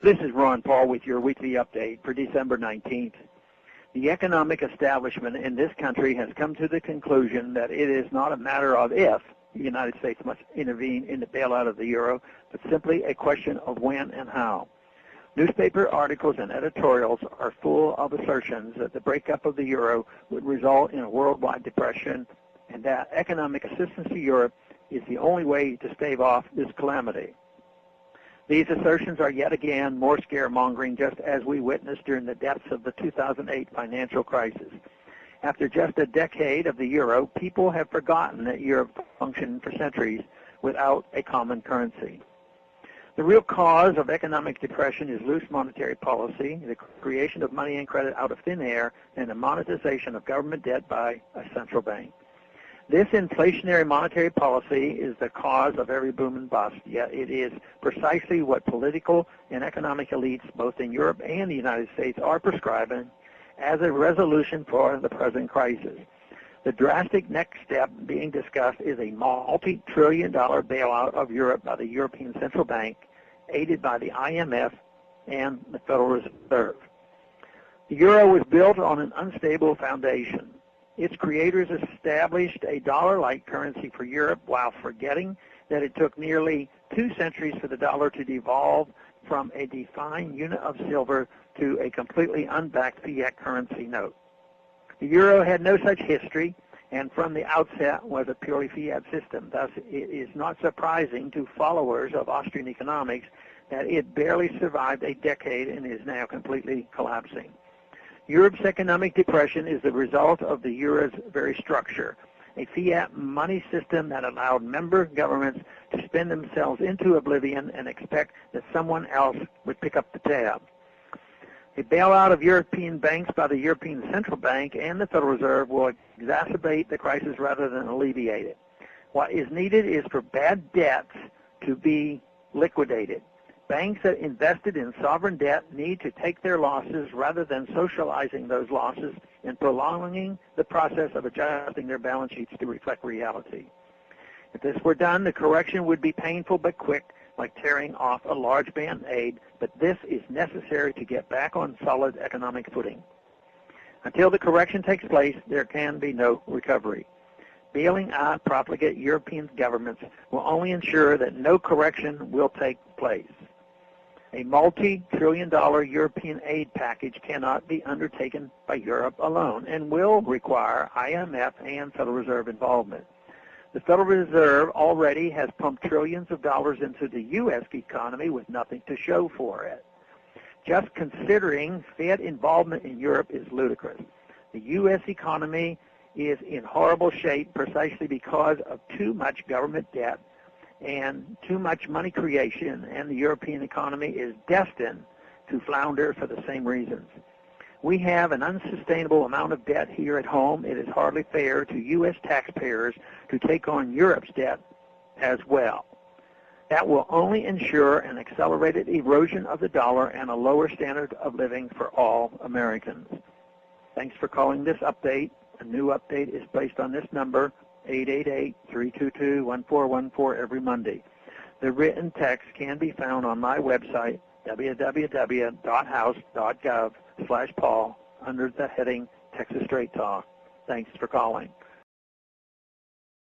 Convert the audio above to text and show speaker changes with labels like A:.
A: This is Ron Paul with your weekly update for December 19th. The economic establishment in this country has come to the conclusion that it is not a matter of if the United States must intervene in the bailout of the euro, but simply a question of when and how. Newspaper articles and editorials are full of assertions that the breakup of the euro would result in a worldwide depression and that economic assistance to Europe is the only way to stave off this calamity. These assertions are yet again more scaremongering, just as we witnessed during the depths of the 2008 financial crisis. After just a decade of the euro, people have forgotten that Europe functioned for centuries without a common currency. The real cause of economic depression is loose monetary policy, the creation of money and credit out of thin air, and the monetization of government debt by a central bank. This inflationary monetary policy is the cause of every boom and bust, yet it is precisely what political and economic elites, both in Europe and the United States, are prescribing as a resolution for the present crisis. The drastic next step being discussed is a multi-trillion-dollar bailout of Europe by the European Central Bank, aided by the IMF and the Federal Reserve. The euro was built on an unstable foundation. Its creators established a dollar-like currency for Europe while forgetting that it took nearly 2 centuries for the dollar to devolve from a defined unit of silver to a completely unbacked fiat currency note. The euro had no such history and from the outset was a purely fiat system. Thus, it is not surprising to followers of Austrian economics that it barely survived a decade and is now completely collapsing. Europe's economic depression is the result of the euro's very structure, a fiat money system that allowed member governments to spend themselves into oblivion and expect that someone else would pick up the tab. A bailout of European banks by the European Central Bank and the Federal Reserve will exacerbate the crisis rather than alleviate it. What is needed is for bad debts to be liquidated. Banks that invested in sovereign debt need to take their losses rather than socializing those losses and prolonging the process of adjusting their balance sheets to reflect reality. If this were done, the correction would be painful but quick, like tearing off a large Band-Aid, but this is necessary to get back on solid economic footing. Until the correction takes place, there can be no recovery. Bailing out profligate European governments will only ensure that no correction will take place. A multi-trillion-dollar European aid package cannot be undertaken by Europe alone and will require IMF and Federal Reserve involvement. The Federal Reserve already has pumped trillions of dollars into the U.S. economy with nothing to show for it. Just considering Fed involvement in Europe is ludicrous. The U.S. economy is in horrible shape precisely because of too much government debt and too much money creation, and the European economy is destined to flounder for the same reasons. We have an unsustainable amount of debt here at home. It is hardly fair to U.S. taxpayers to take on Europe's debt as well. That will only ensure an accelerated erosion of the dollar and a lower standard of living for all Americans. Thanks for calling this update. A new update is placed on this number, 888-322-1414 every Monday. The written text can be found on my website, www.house.gov/Paul, under the heading Texas Straight Talk. Thanks for calling.